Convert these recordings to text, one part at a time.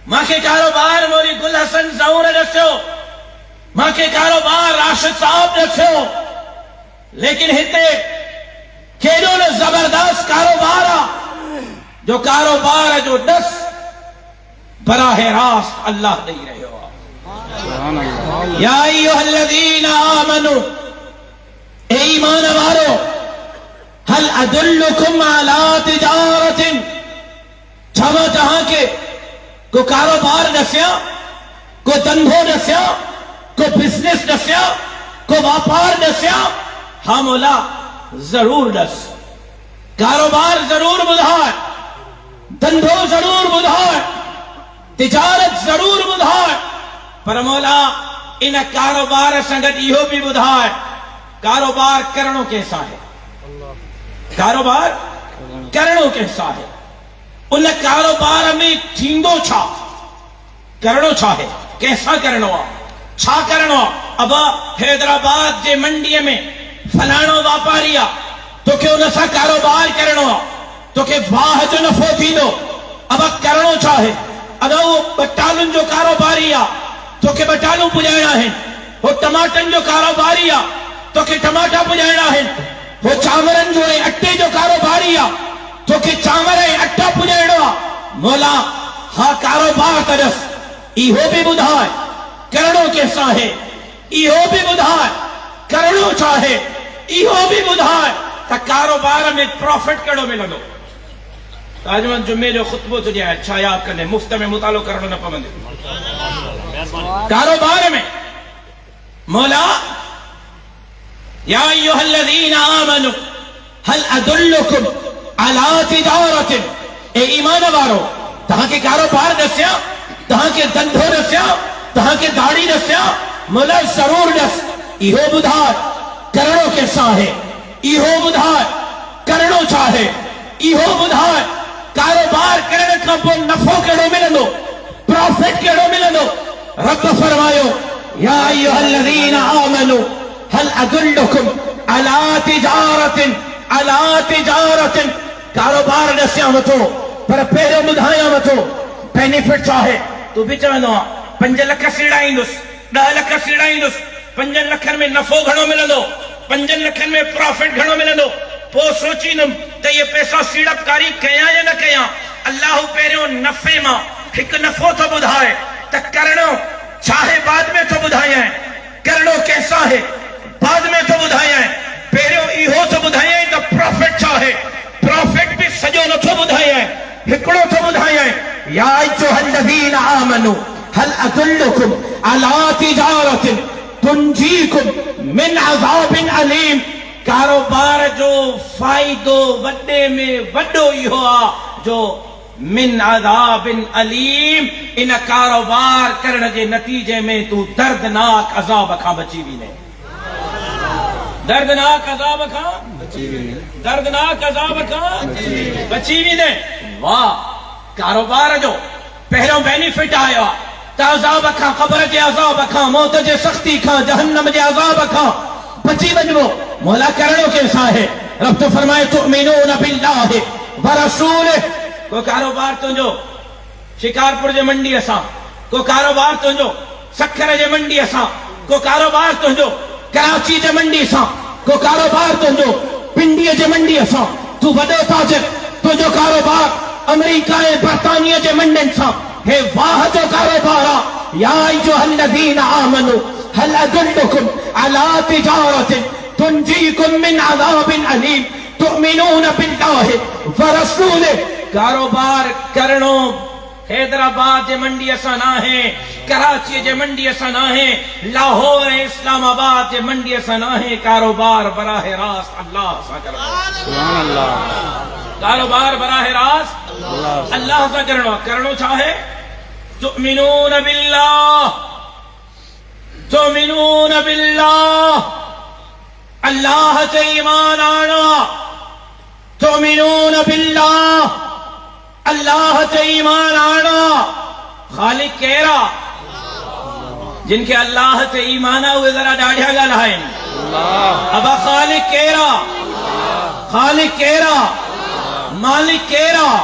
ماں کے کاروبار موری گل حسن زور رسو ماں کے کاروبار راشد صاحب رسو لیکن ہتے کیڑو نے زبردست کاروبار جو کاروبار جو دس براہ راست اللہ دے رہے ہو یا ایھا الذین آمنوا اے ایمان والو هل ادلکم علی تجارت چھوا جہاں کے کو کاروبار دسیا کو دندھو دسیا کو بزنس دسیا کو واپار دسیا ہاں مولا ضرور دس کاروبار ضرور بدھائے دندھو ضرور بدھائے تجارت ضرور بدھائے پر مولا ان کاروبار سنگت یہ بھی بدھائے کاروبار کرنوں کیسا ہے کاروبار کرنوں کیسا ہے ان کاروبار میں تھیندو چھا کرنو چھا ہے کیسا کرنو چھا کرنو ابا حیدرآباد جے منڈی میں فلانو واپاریا تو کہ ان سا کاروبار کرنو تو کہ واہ جو نفو تھی دو ابا کرنو چھا ہے اگر وہ بٹالن جو کاروباریا تو کہ بٹالن پجائنا ہے وہ ٹماٹن جو کاروباریا تو کہ ٹماٹا پجائنا ہے وہ چاورن جو ہے اٹے جو کاروباریا تو کہ چاور ہے اٹا پجائنا مولا ہاں کاروبار ترس ایہو بھی بدھائے کرنو کیسا ہے ایہو بھی بدھائے کرنو چاہے ایہو بھی بدھائے تا کاروبار میں پروفٹ کڑو میں لگو تاجمان جمعے جو خطبو تجھے اچھا یاد کرنے مفت میں مطالعہ کرنے نہ پمندے کاروبار میں مولا یا ایھا الذین آمنوا هل ادلکم علی تجارت اے ایمان وارو تہاں کے کاروبار دسیا تہاں کے دندھو دسیا تہاں کے داڑھی دسیا مولا ضرور دس ایہو بدھائے کرنو کیسا ہے ایہو بدھائے کرنو چاہے ایہو بدھائے کاروبار کرنے کا وہ نفع کیڑو ملندو پروفٹ کیڑو ملندو رب فرمایو یا ایھا الذین آمنوا هل ادلکم علی تجارت کاروبار دسیا وٹھو پر پہلے بدھایا وٹھو بینیفٹ چاہے تو بھی چاہنو 5 لکھ سیڑائیندس 10 لکھ سیڑائیندس 5 لکھن میں نفع گھنو ملندو 5 لکھن میں پروفٹ گھنو ملندو پو سوچینم تے یہ پیسہ سیڑپ کاری کیا یا نہ کیا اللہ پیروں نفع ماں ایک نفع تو بدھائے تک کرنو چاہے بعد میں تو بدھائے ہیں کرنو کیسا ہے بعد میں تو بدھائے ہیں پیروں ایہو تو بدھائے ہیں تو پروفٹ چاہے پروفٹ بھی سجو نہ تو بدھائے ہیں ہکڑو تو بدھائے ہیں یا ایھا الذین آمنوا هل ادلکم علی تجارت تنجیکم من عذاب علیم کاروبار جو فائدو وڈے میں وڈو ہی ہوا جو من عذاب علیم ان کاروبار کرنے کے نتیجے میں تو دردناک عذاب کھا بچی بھی نہیں دردناک عذاب کھا دردناک عذاب کھا بچی بھی نہیں واہ کاروبار جو پہلوں بینیفٹ آیا تا عذاب کھا قبر جے عذاب کھا موت جے سختی کھا جہنم جے عذاب کھا بچی بنو مولا کرنو کیسا ہے رب تو فرمائے تؤمنون باللہ ورسولہ کو کاروبار تو جو شکارپور جے منڈی اساں کو کاروبار تو جو سکھر جے منڈی اساں کو کاروبار تو جو کراچی جے منڈی اساں کو کاروبار تو جو پنڈی جے منڈی اساں تو وڈو تاجر تو جو کاروبار امریکہ برطانیہ جے منڈی اساں ہے واہ جو کاروبارا یا ایھا الذین آمنوا هل ادلکم علی تجارت تنجیکم من عذاب علیم تؤمنون باللہ ورسولہ کاروبار کرنو حیدرآباد جے منڈی اساں نہ ہیں کراچی جے منڈی اساں نہ ہیں لاہور اسلام آباد جے منڈی اساں نہ ہیں کاروبار براہ راست اللہ سا کرنو سبحان اللہ کاروبار براہ راست اللہ سا کرنو چاہے تؤمنون باللہ تؤمنون باللہ اللہ سے ایمان آنا تؤمنون باللہ اللہ سے ایمان آنا خالق کہہ رہا جن کے اللہ سے ایمان ہوئے ذرا ڈاڑھیا گا لائیں ابا خالق کہہ رہا خالق کہہ رہا مالک کہہ رہا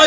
2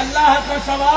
اللہ کا سوا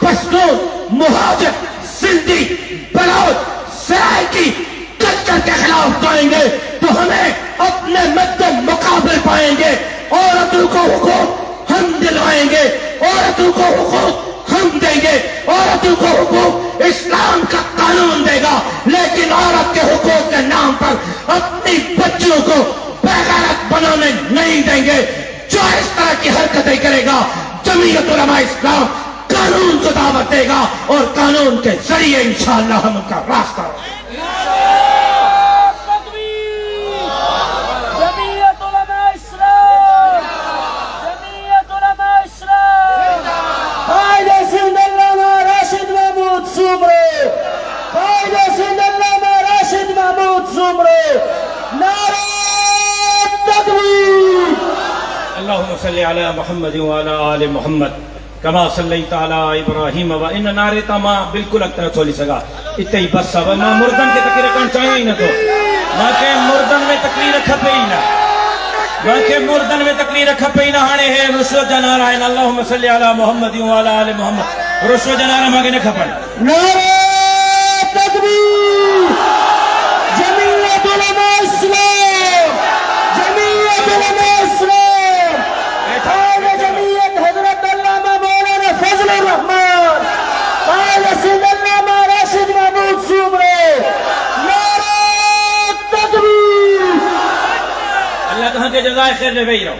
پشتون، مہاجر، سندھی، بلوچ، سرائکی کلچر کے خلاف جائیں گے تو ہمیں اپنے مد مقابل پائیں گے. عورتوں کو حقوق ہم دلوائیں گے, عورتوں کو حقوق ہم دیں گے, عورتوں کو حقوق اسلام کا قانون دے گا, لیکن عورت کے حقوق کے نام پر اپنی بچوں کو بغیرت بنانے نہیں دیں گے. جو اس طرح کی حرکتیں کرے گا جمعیت علماء اسلام قانون کو دعوت دے گا اور قانون کے ذریعے انشاءاللہ ہم ان کا راستہ جمعیت علماء اسلام، جمعیت علماء اسلام، قائد سند علامہ راشد محمود سومرو، قائد سند علامہ راشد محمود سومرو، نعرہ تکبیر. اللہم صلی علی محمد وعلی آل محمد کما صلیت علی ابراہیم و ان نعرے تاما بالکل اکتر چولی سگا اتہی بس سا میں مردن کے تقریر کرنا چاہیے ہی نہ تو ماں کے مردن میں تقریر کھپے ہی نہ ماں کے مردن میں تقریر کھپے ہی نہ ہانے ہے رشو جنارہ ہے اللہم صلی علی محمد وعلی آل محمد رشو جنارہ ماں کے نہ کھپن. نعرہ تکبیر. جمعیت علماء اسلام، جمعیت علماء اسلام، قائد جمعیت حضرت علامہ مولانا فضل الرحمان، قائد سند علامہ راشد محمود سومرو، نعرہ تکبیر. اللہ کہاں کے جزائے خیر دے وہی رہو.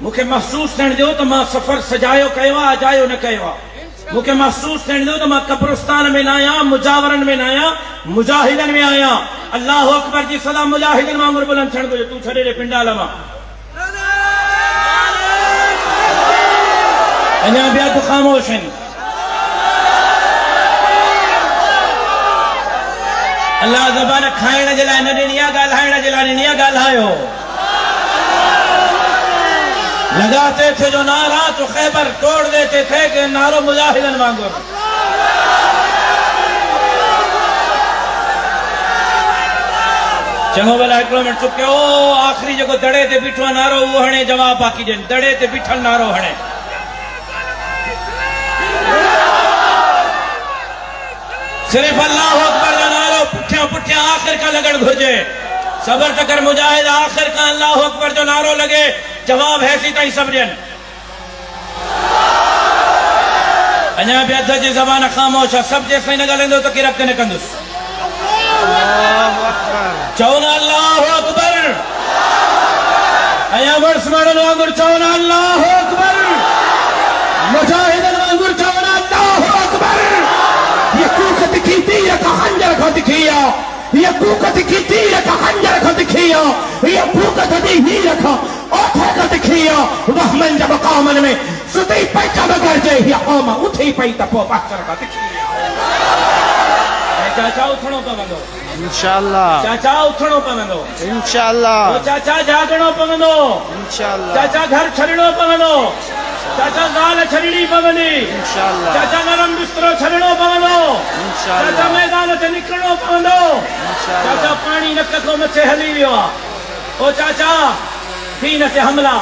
مکھے محسوس تھین دیو تو ماں سفر سجایو کہوا جایو نہ کہوا. مکھے محسوس تھین دیو تو ماں قبرستان میں نہ آیا, مجاورن میں نہ آیا, مجاہدن میں آیا. اللہ اکبر جی سلام مجاہدن مانگر بلند چھڑ دو تو چھڑے رے پنڈا لما انہاں بیا تو خاموش ہیں. اللہ زبان کھائن جلائے نہ دنیا گالائن جلائے نیا گالائیو. لگاتے تھے جو نعرہ تو خیبر توڑ دیتے تھے کہ نعرہ مجاہدن مانگو. چنگو بلا ایک منٹ چپ کے او آخری جگہ دڑے تے بیٹھوا نعرہ وہ ہنے جواب باقی جن دڑے تے بیٹھل نعرہ ہنے. صرف اللہ اکبر کا نعرہ پٹھیاں پٹھیاں آخر کا لگڑ گھجے. صبر تکر مجاہد آخر کا اللہ اکبر جو نعرہ لگے جواب ہے سی تائی صبرین. انہاں بھی ادھا جی زبان خاموش ہے سب جیسے نہ گلیں دو تو کی رکھنے کندس. چونا اللہ اکبر. انہاں ورس مارن وانگر چونا اللہ اکبر. مجاہدن وانگر چونا اللہ اکبر. یہ کوکت کی تیر کا خنجر کو دکھیا, یہ کوکت کی تیر کا خنجر کو دکھیا, یہ کوکت دی ہی رکھا اوتھے کا دکھیا. رحمن جب قامن میں ستی پیچا بگر جے یہ قوما اتھی پیتا پو بچر کا دکھیا. چاچا اٹھنو پوندو انشاءاللہ, چاچا اٹھنو پوندو انشاءاللہ, چاچا جاگنو پوندو, انشاءاللہ, چاچا گھر چھڑنو پوندو, چاچا زال چھڑنی پوندی, انشاءاللہ, چاچا نرم بسترو چھڑنو پوندو, چاچا انشاءاللہ, میدان تے نکلنو پوندو, چاچا پانی نککو مچے ہلی ویو. او چاچا دین تے حملہ,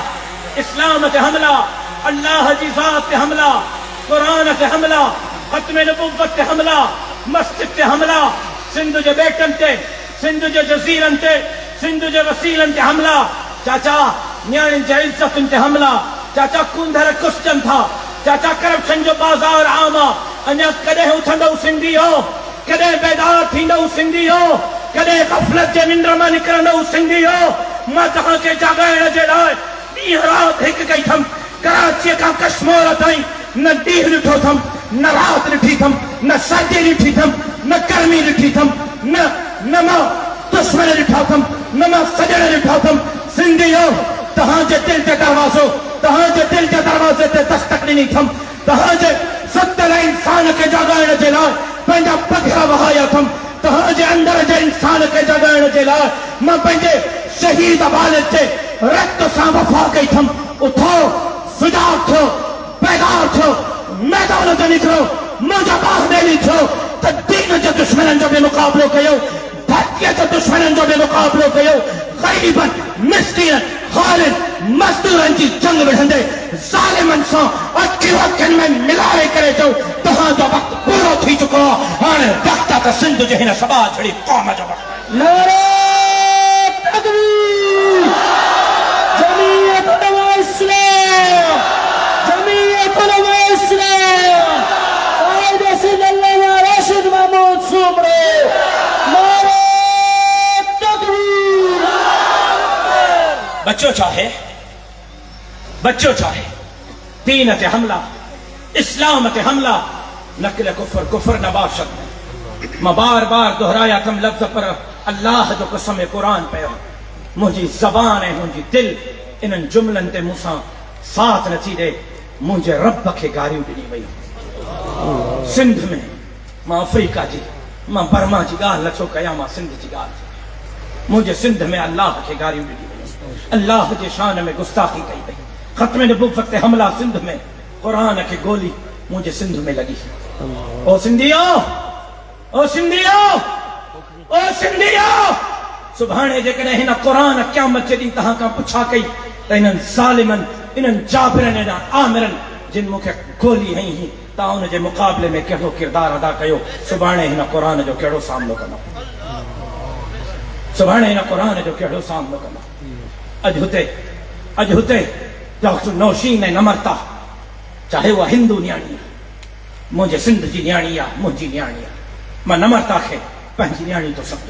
اسلام تے حملہ, اللہ جی ذات تے حملہ, قرآن تے حملہ, ختم نبوت تے حملہ, مسجد تے حملہ, سندھ جو بیٹن تے, سندھ جو جزیرن تے, سندھ جو وسیلن تے حملہ. چاچا نیان جے عزت تے حملہ, چاچا کندھر کسچن تھا, چاچا کرپشن جو بازار عامہ. انیا کدے اٹھندو سندھی ہو, کدے بیدار تھیندو سندھی ہو, کدے غفلت جے ننڈر میں نکرندو سندھی ہو. ماں تہاں کے جاگائن جے لائے ڈیہ رات ہک گئی تھم. کراچی کا کشمور تائیں نہ ڈیہ ڈٹھو تھم, نہ رات ڈٹھی تھم, نہ سردی ڈٹھی تھم, نہ گرمی ڈٹھی تھم, نہ ماں دشمن ڈٹھا تھم, نہ ماں سجن ڈٹھا تھم. سندھی ہو تہاں جے دل کے دروازو, تہاں جے دل کے دروازے تے دستک نہیں تھم, تہاں جے ستر انسان کے جاگائن جے لائے پنجا پگھا وہایا تھم, تہاں جے اندر جے انسان کے جاگائن جے لائے ماں پنجے شہید والد تے رت ساں وفا کئی تھم. اٹھو فدار تھو, بیدار تھو, میدان تے نکلو, موجہ باہ دینی تھو. تا دین جو دشمنن جو بے مقابلو کیو, دھرتیہ جو دشمنن جو بے مقابلو کیو, غریباً, مسکیناً, خالد مزدورن جی جنگ وڑھندے ظالمن سان اچھی وقتن میں ملائے کرے جو تہاں جو وقت پورو تھی چکو ہاں وقت تا سندھ جو ہن سبا چھڑی قوم جو وقت نعرہ تکبیر جمعیت علماء اسلام جمعیت علماء اسلام قائد سید علامہ راشد محمود سومرے نعرہ تکبیر بچوں چاہے دین تے حملہ اسلام تے حملہ نقل کفر نباشت میں بار بار دہرایا تم لفظ پر اللہ جو قسم قرآن پہ مجھے زبان ہے مجھے دل انن جملن تے موسیٰ ساتھ نچی دے مجھے رب کے گاریوں بھی نہیں بھئی سندھ میں ماں افریقہ جی ماں برما جی گال لچو کیا ماں سندھ جی گال جی مجھے سندھ میں اللہ کے گاریوں بھی نہیں بھئی اللہ کے شان میں گستاخی کہی گئی ختم نبوت حملہ سندھ میں قرآن کی گولی مجھے سندھ میں لگی او سندھیو او سندھیو او سندھیو سبحانے جے کنے ہنا قرآن قیامت جدی تہاں کا پچھا کئی تا انن ظالمن انن جابرن انن آمرن جن مکہ گولی ہیں ہی تا ان جے مقابلے میں کہڑو کردار ادا کیو سبحانے ہنا قرآن جو کہڑو سامنو کرنا سبحانے ہنا قرآن جو کہڑو سامنو کرنا اج ہوتے ڈاکٹر نوشین نے نمرتا چاہے وہ ہندو نیانی مجھے سندھ جی نیانی یا مجھے نیانی میں نمرتا کھے پہنچی نیانی تو سب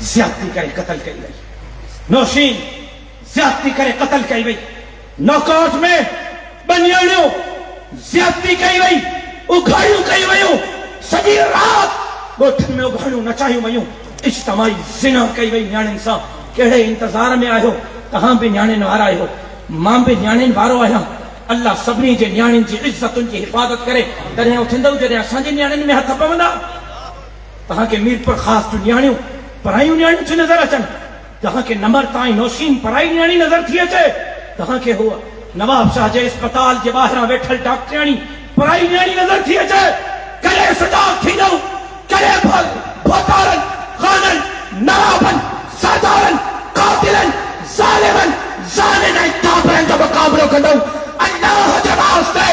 زیادتی کرے قتل کری گئی نوشین زیادتی کرے قتل کری گئی نوکاٹ میں بنیانیوں زیادتی کری گئی اگھاڑیوں کری گئی سجی رات گوٹھن میں اگھاڑیوں نچائیوں گئیوں اجتماعی زنا کری گئی نیانی سا کہڑے انتظار میں آئے ہو کہاں بھی نیانن وارا آئے ہو ماں بھی نیانن وارو آیا اللہ سبنی جے نیانن جی عزت ان کی حفاظت کرے درہیں اتھندو جے اساں جے نیانن میں ہتھ پوندا تہاں کے میر پر خاص جو نیانیوں پرائیوں نیانیوں چھ نظر اچن تہاں کے نمر تائیں نوشین پرائی نیانی نظر تھی اچے تہاں کے ہوا نواب شاہ جے اسپتال جے باہراں ویٹھل ڈاکٹریانی پرائی نیانی نظر تھی اچے کرے صدا تھی دو کرے بھل بھوتارن خانن نوابن سردارن قاتلن ظالمن ظالمن تابرن جو مقابلوں کر دو اللہ جب آستے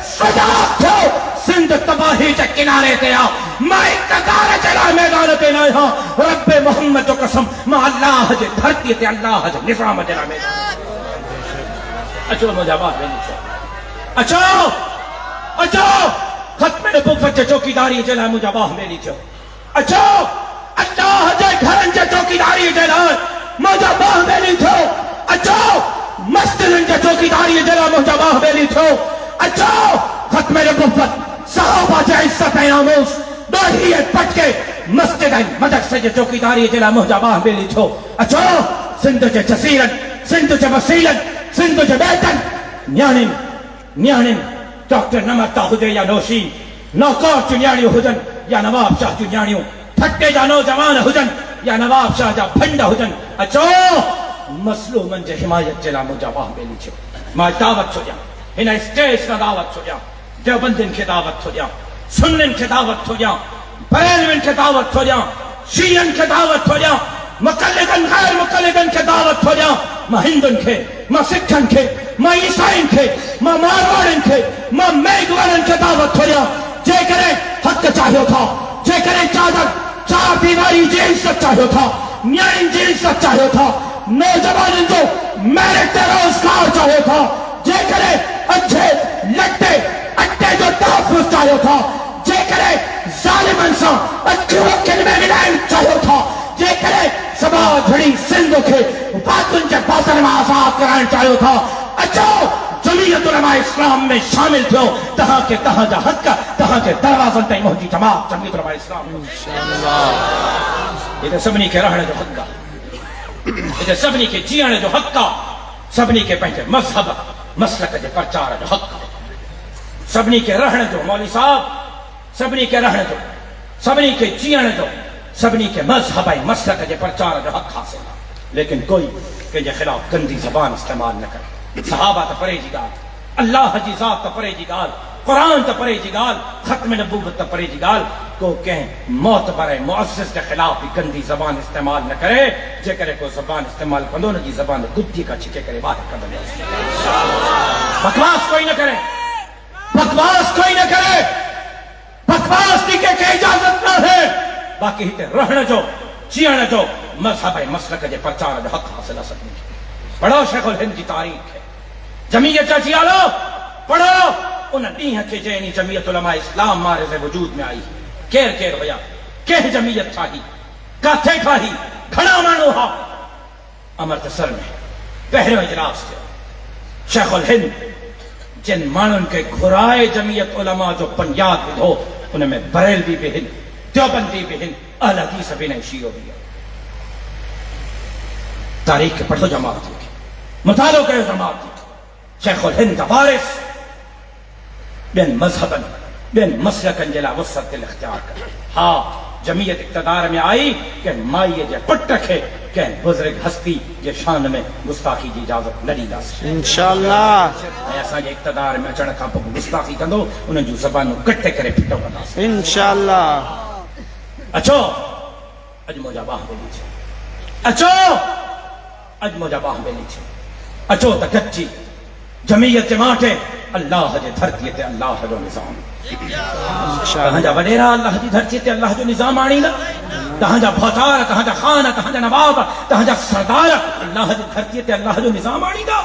صدا تھو سندھ تباہی جا کنارے تے آؤ میں اقتدار چلا میدان تے نائے ہاں رب محمد جو قسم میں اللہ جے دھرتی تے اللہ جے نظام جلا میدان اچھو مجھے بات میں نہیں اچھو ختم نبوت جے چوکیداری جلا مجھے بات میں نہیں اچھو اللہ جے گھرن جے چوکیداری جلا مجھے باہ میں نہیں تھو اچھو مسجدن جے چوکیداری جلا مجھے باہ میں نہیں تھو اچھو ختم نبوت صحابہ جے عزت ناموس داڑھی پٹ کے مسجد مدرسے جے چوکیداری جلا مجھے باہ میں نہیں تھو اچھو سندھ جے جزیرن سندھ جے وسیلن سندھ جے بیتن نیانن ڈاکٹر نمرتا ہدے یا نوشین نوکار جو نیانیوں ہدن یا نواب شاہ جو نیانیوں پھٹے جا نوجوان ہدن یا نواب شاہ جا بھنڈ ہدن اچھو مسلومن جے حمایت جلا مجھے باہ میں نہیں چھو میں دعوت چھو جا ہنا اسٹیج کا دعوت چھو جا دیوبندن کے دعوت چھو جا سنن کے دعوت چھو جا بریلوین کے دعوت چھو جا شیعن کے دعوت چھو جا مقلدن غیر مقلدن کے دعوت چھو جا میں ہندن کے میں سکھن کے میں عیسائن کے میں مارواڑن کے میں میگوارن کے دعوت چھو جا جے کرے حق چاہیو تھا جے کرے چار دیواری جے عزت چاہیو تھا نیائن جے عزت چاہیو تھا نوجوانن جو میرٹ روزگار چاہیو تھا جے کرے اچھے لٹے اٹے جو تحفظ چاہیو تھا جے کرے ظالمن سا اچھے وقت میں ملائن چاہیو تھا جے کرے سبا جھڑی سندھ کے باتن جے بازن میں آزاد کرائن چاہیو تھا اچھو جمعیت علماء اسلام میں شامل تھو تہاں کے تہاں جا حق تہاں کے دروازن تائیں موجی جماعت جمعیت علماء اسلام یہ سبنی کے رہنے جو حق یہ سبنی کے جیانے جو حق سبنی کے پہنچے مذہب مسلک کے پرچار جو حق سبنی کے رہنے جو مولی صاحب سبنی کے رہنے جو سبنی کے جیانے جو سبنی کے مذہب مسلک کے پرچار جو حق حاصل لیکن کوئی کہ یہ خلاف گندی زبان استعمال نہ کرے صحابہ تا پرے جی گال اللہ جی ذات تا پرے جی گال قرآن تا پرے جی گال، ختم نبوت تا پرے جی گال کو کہیں معتبر معزز کے خلاف بھی گندی زبان استعمال نہ کرے، جے کرے کو زبان استعمال کندو نہ جی زبان گدی کا چھکے کرے باہر کر دے. بکواس کوئی نہ کرے، بکواس کوئی نہ کرے، بکواس دی کے اجازت نہ ہے. باقی ہتے رہنا جو جینا جو مذہب مسلک جے پرچار جو حق حاصل سکنے. پڑھو شیخ الہند کی تاریخ ہے، جمعیت چاچی آلو پڑھو انہیں ڈیہاں کے جینی جمعیت علماء اسلام مارے سے وجود میں آئی. کیر کیر ہویا کہ جمعیت تھاہی کاتھے تھاہی کھڑا مانو ہا امرت سر میں پہرے اجلاس سے شیخ الہند جن مانن کے گھرائے جمعیت علماء جو پنجاب میں ہو انہیں میں بریلوی بھی ہن، دیوبندی بھی ہن، اہل حدیث بھی نہیں، شیعہ بھی ہے. تاریخ کے پڑھو جماعت کی مطالعہ کرو جماعت کی. شیخ الہند وارث بین مذہبن بین مسلکن جلا وسط الاختیار کر. ہاں جمعیت اقتدار میں آئی کہ مائیے جے پٹ رکھے کہ بزرگ ہستی جے شان میں گستاخی جی اجازت نہ دی جا سکے. انشاءاللہ ایسا جے اقتدار میں اچھڑ کھا پا گستاخی کندو انہیں جو زبانوں کٹے کرے پھٹو بنا سکے. انشاءاللہ. اچھو اج موجہ باہ بیلی چھے، اچھو اج موجہ باہ بیلی چھے، اچھو تکچی جمعیت جماعتے اللہ جے دھرتی تے اللہ جو نظام. کہاں جا وڈیرا اللہ جی دھرتی تے اللہ جو نظام آنی دا، کہاں جا بھوتار، کہاں جا خانہ، کہاں جا نواب، کہاں جا سردار اللہ جی دھرتی تے اللہ جو نظام آنی دا.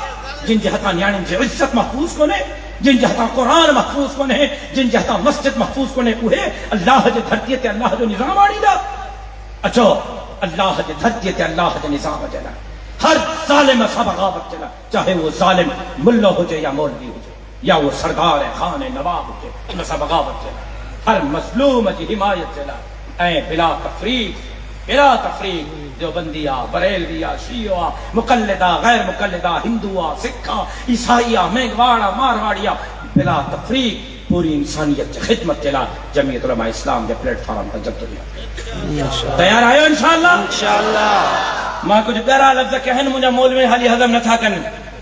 جن جہتا نیانن جے عزت محفوظ کو نے، جن جہتا قرآن محفوظ کو نے، جن جہتا مسجد محفوظ کو نے، اوہے اللہ جے دھرتی تے اللہ جو نظام آنی دا. اچھو اللہ جے دھرتی تے اللہ جو نظام جلا. ہر ظالم سا بغاوت چلا، چاہے وہ ظالم ملہ ہو جائے یا مولوی ہو جائے یا وہ سردار خان نواب ہو جائے، ان سا بغاوت چلا. ہر مظلوم کی حمایت چلا. اے بلا تفریق، بلا تفریق، دیوبندیہ، بریلویہ، شیعہ، مقلدہ، غیر مقلدہ، ہندوہ، سکھا، عیسائیہ، میگواڑا، مارواڑیہ، بلا تفریق پوری انسانیت کی خدمت چلا. جمعیت علماء اسلام کے پلیٹ فارم پر جب دنیا تیار آئے انشاءاللہ. انشاءاللہ. ماں کچھ پیارا لفظ کہن مجھے مولوی حالی ہضم نہ تھا کن.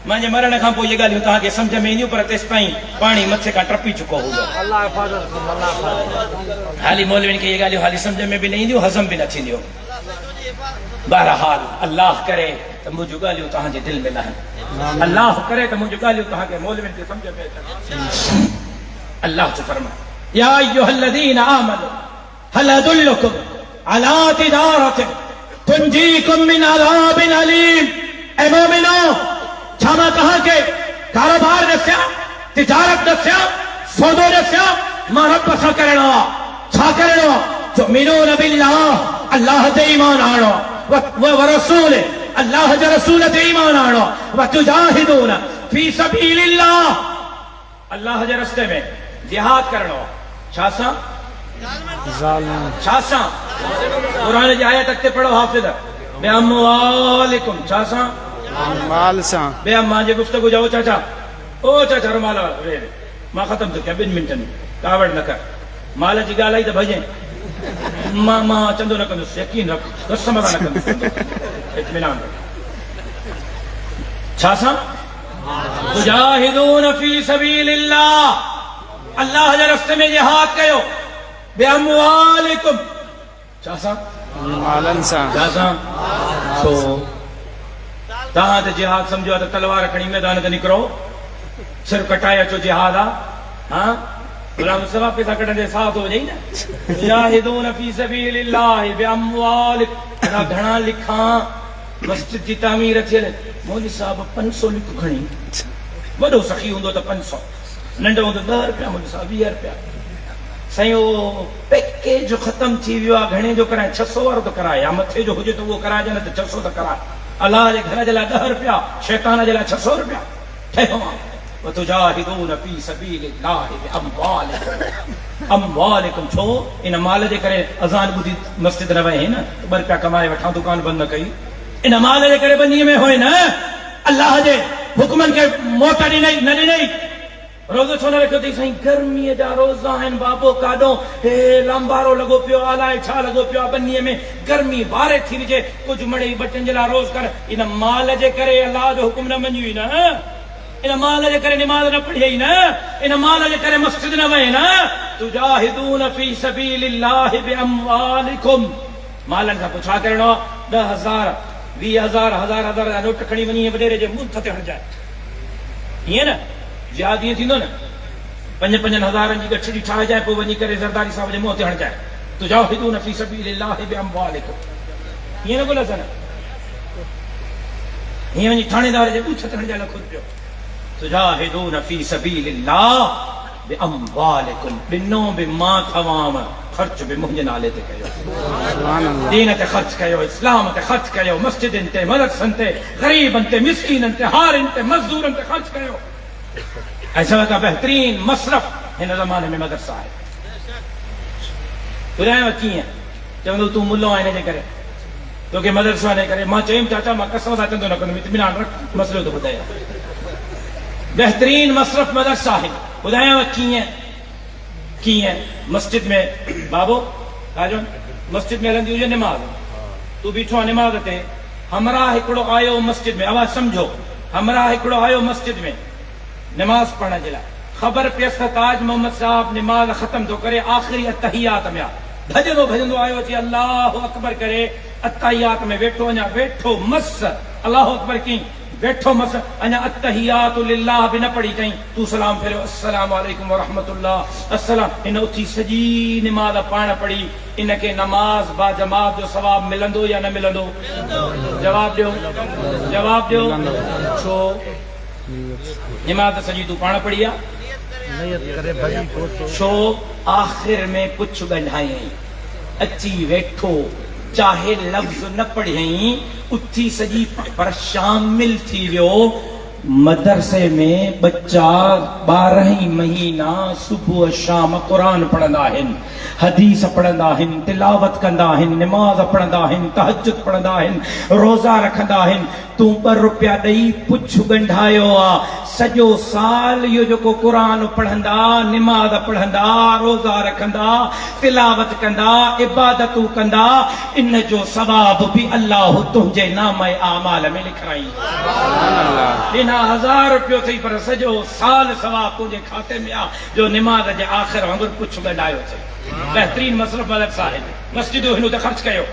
میں جے مرنے کھاں پو یہ گالیوں تاں کہ سمجھ میں نہیں پر تیس پائیں پانی متھے کا ٹرپی چکو ہوگا. اللہ حفاظت. حالی مولوی کے یہ گالیوں حالی سمجھ میں بھی نہیں دیو، ہضم بھی نہ تھی دیو. بہرحال اللہ کرے تو مجھے گالیوں تاں جے دل میں نہ ہے، اللہ کرے تو مجھے گالیوں تاں کہ مولوی کے سمجھ میں. اللہ تو فرما یا ایھا الذین آمنوا هل ادلکم علی تجارۃ تنجیکم من عذاب علیم. اے مومنو چھاما کہاں کے کاروبار دسیا، تجارت دسیا، سودو دسیا، ماں رب سا کرنا چھا کرنا تؤمنون باللہ اللہ تے ایمان آنو ورسول اللہ جا رسول تے ایمان آنو وتجاہدون فی سبیل اللہ اللہ جا رستے میں جہاد کرنا. چھاسا ظالم. چھاسا قرآن جی آیت تک پڑھو حافظ بے اموالکم. چھاسا مال سان. بے اماں جے گفتگو جاؤ چاچا او چاچا رمالا رے ماں ختم تو کیا بن منٹن کاوڑ نہ کر مال جی گالائی تو بھجیں ماں چندو نہ کندو یقین رکھ رسم نہ کندو اطمینان رکھ. چھاسا تجاہدون فی سبیل اللہ اللہ جے رستے میں جہاد کیو بے اموالکم. چھاسا مالن سان. چھاسا سو تاں تے جہاد سمجھو تو تلوار کھڑی میدان تے نکرو سر کٹایا چو جہاد آ. ہاں غلام مصطفیٰ پیسہ کٹن دے ساتھ ہو جائی نا. جاہدون فی سبیل اللہ باموالکم. گھنا لکھاں مسجد کی تعمیر تھی مولوی صاحب 500 لکھ کھڑی وڈو سخی ہوندو تو 500 ننڈو ہوندو 10 روپیا مولوی صاحب 20 روپیا سائیں پیکیج جو ختم تھی ویو گھنے جو کرائیں 600 وارو تو کرائے یا متھے جو ہوجے تو وہ کرائے جانا تو 600 تو کرائے. اللہ جے گھر جلا 10 روپیا شیطان جلا 600 روپیا ٹھہو. وتجاہدون فی سبیل اللہ باموالکم. اموالکم چھو ان مال جے کرے اذان بدھی مسجد نہ وے نا 2 روپیا کمائے وٹھا دکان بند نہ کئی ان مال جے کرے بنی میں ہوئے نا اللہ جے حکمن کے موٹا نہیں نہ نہیں روزو چھونا رکھو تھی سائیں گرمی جا روزہ ہیں بابو کاڈو لمبارو لگو پیو آلائے چھا لگو پیو بنیے میں گرمی بارے تھی وجے کچھ مڑی بٹن جلا روز کر ان مال جے کرے اللہ جو حکم نہ منجوئی نا ان مال جے کرے نماز نہ پڑھی نا، ان مال جے کرے مسجد نہ وے نا. تجاہدون فی سبیل اللہ باموالکم. مالن کا پوچھا کرنو 10,000 20,000 1000 نوٹ کھڑی ونی وڈیرے جے منہ تے ہٹ جائے. یہ نا جہاد یہ تھیندو نا 5,000 جی گچھڑی ٹھا جائے پو ونی کرے زرداری صاحب جے منہ تے ہٹ جائے. تجاہدون فی سبیل اللہ باموالکم. یہ نہ بولا سنا یہ ونی تھانے دار جے منہ تے ہٹ جائے خود پیو. تجاہدون فی سبیل اللہ باموالکم. بنو بما تمام خرچ بے مجھے نالے تے کہو، سبحان اللہ. دین تے خرچ کہو، اسلام تے خرچ کہو، مسجد تے مدرسن تے غریب تے مسکین تے ہارن تے مزدور تے خرچ کہو. ایسا کا بہترین مصرف ہن زمانے میں مدرسہ ہے. بھرایا کی ہے جب تو ملو آنے دے کرے تو کہ مدرسہ نے کرے ماں چیم چاچا ماں قسم دا چندو نہ کنو اطمینان رکھ مسئلہ تو بتایا. بہترین مصرف مدرسہ ہے. بھرایا کی ہے مسجد میں بابو آجو مسجد میں رندی ہوئی نماز تو بیٹھو نماز تے ہمراہ ہکڑو آیو مسجد میں. آواز سمجھو، ہمراہ ہکڑو آیو مسجد میں نماز پڑھنا جلا. خبر پیس تاج محمد صاحب نماز ختم تو کرے آخری اتحیات میں بھجندو آیو تھی اللہ اکبر کرے اتحیات میں بیٹھو انا بیٹھو مس اللہ اکبر کی بیٹھو مس انا اتحیات للہ بھی نہ پڑھی کہیں تو سلام پھیرو السلام علیکم ورحمت اللہ السلام. ان اتھی سجی نماز پانا پڑھی. ان کے نماز با جماعت جو ثواب ملندو یا نہ ملندو؟ جواب دیو، جواب دیو. چھو نماز سجی تو پانا پڑھیا چھو آخر میں کچھ گنڈھائیں اچھی ویٹھو چاہے لفظ نہ پڑھیں اتھی سجی پر شامل تھی ویو. مدرسے میں بچہ 12 مہینہ صبح شام قرآن پڑھندا ہن، حدیث پڑھندا ہن، تلاوت کندا ہن، نماز پڑھندا ہن، تہجد پڑھندا ہن، روزہ رکھندا ہن. تو 2 روپیہ ڈئی پچھ گنڈھایو آ سجو سال یہ جو کو قرآن پڑھندا، نماز پڑھندا، روزہ رکھندا، تلاوت کندا، عبادتوں کندا، ان جو ثواب بھی اللہ تجھے نام اعمال میں لکھ رہی. سبحان 1000 روپیو تھی پر سجو سال ثواب تجھے کھاتے میں آ جو نماز جے آخر وانگر پچھ گنڈھایو تھے. بہترین مصرف مدرسہ ہے. مسجدوں ہنو تے خرچ کیو.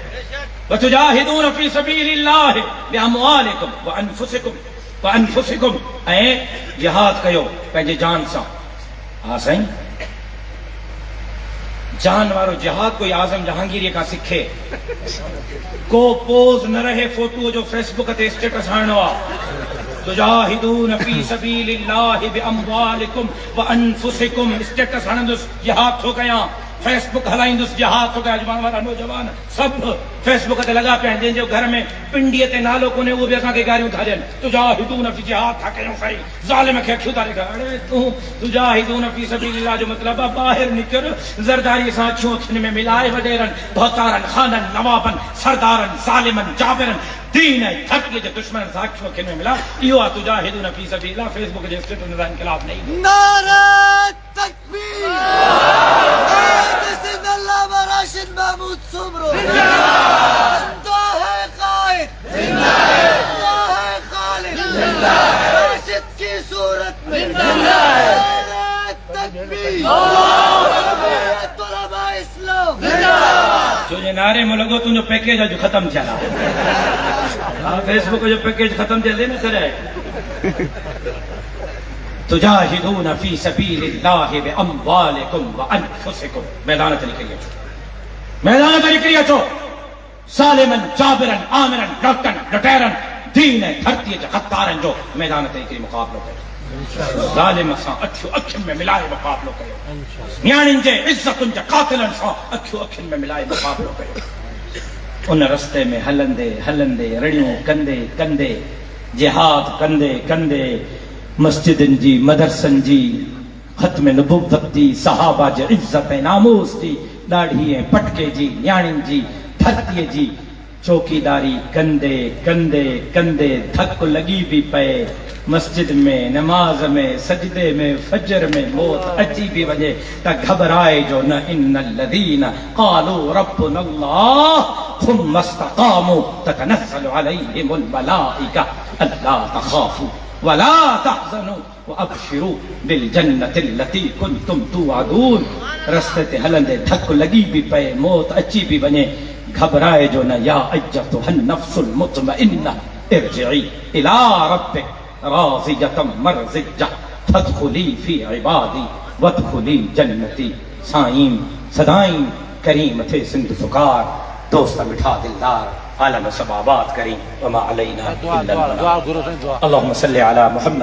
وتجاہدون فی سبیل اللہ باموالکم وانفسکم اے جہاد کیو پنجے جان سا. ہاں سائیں جان وارو جہاد کوئی اعظم جہانگیر کا سکھے کو پوز نہ رہے فوٹو جو فیس بک تے اسٹیٹس ہانو. تجاہدون فی سبیل اللہ باموالکم وانفسکم اسٹیٹس ہنندس جہاد ہو گیا، فیس بک ہلائندس جہاد ہو گیا. جوان والا نوجوان سب فیس بک تے لگا پہ جن جو گھر میں پنڈی تے نالو کونے وہ بھی اساں کے گاریوں تھا جن تجاہدون فی جہاد تھا کیوں صحیح ظالم کے کھو تارے گا. ارے تو تجاہدون فی سبیل اللہ جو مطلب باہر نکل زرداری سا چھوچن میں ملائے وڈیرن بہتارن خانن نوابن سردارن ظالمن جابرن دین ہے تھکی جو دشمن ساکھوں کے میں ملا. یہ تجاہدون فی سبیل اللہ فیس بک جس سے نظام انقلاب نہیں. نعرہ تکبیر بسم اللہ و راشد محمود سمرو زندہ ہے قائد زندہ ہے خالد راشد کی صورت میں نعرہ تکبیر طلباء اسلام جو یہ نعرے میں لگو تم جو پیکیج ہے جو ختم چلا فیس بک جو پیکیج ختم چلے نا کرے. تجاہدون فی سبیل اللہ باموالکم وانفسکم. میدان تے نکلیے چھو، میدان تے نکلیے چھو. سالمن جابرن آمرن ڈاکٹن ڈٹیرن دین ہے دھرتی ہے خطارن جو میدان تے نکلی مقابلہ کرو. ظالم سا اکھو اکھن میں ملائے مقابلہ کرو. نیانن جے عزتن جے قاتلن سا اکھو اکھن میں ملائے مقابلہ کرو. ان رستے میں ہلندے ہلندے رڑیوں کندے کندے جہاد کندے کندے مسجدن جی مدرسن جی ختم نبوت جی صحابہ جی عزت ناموس جی ڈاڑھی پٹکے جی نیانن جی دھرتی جی چوکیداری کندے کندے کندے تھک لگی بھی پئے. مسجد میں نماز میں سجدے میں فجر میں موت اچی بھی وجہ تا گھبرائے جو نہ. ان الذین قالوا ربنا اللہ ثم استقاموا تتنزل علیہم الملائکہ الا تخافوا ولا تحزنوا وابشروا بالجنة التي كنتم توعدون. رستے تے ہلندے دھک لگی بھی پئے موت اچی بھی بنے گھبرائے جو نہ. یا ایتھا النفس المطمئنہ ارجعی الی ربک راضیۃ مرضیہ فادخلی فی عبادی وادخلی جنتی. سائیں صدائیں کریم تھے سندھ فکار دوست مٹھا دلدار عالم سب آباد کریں وما علینا الا البلاغ. اللہم صلی علی محمد.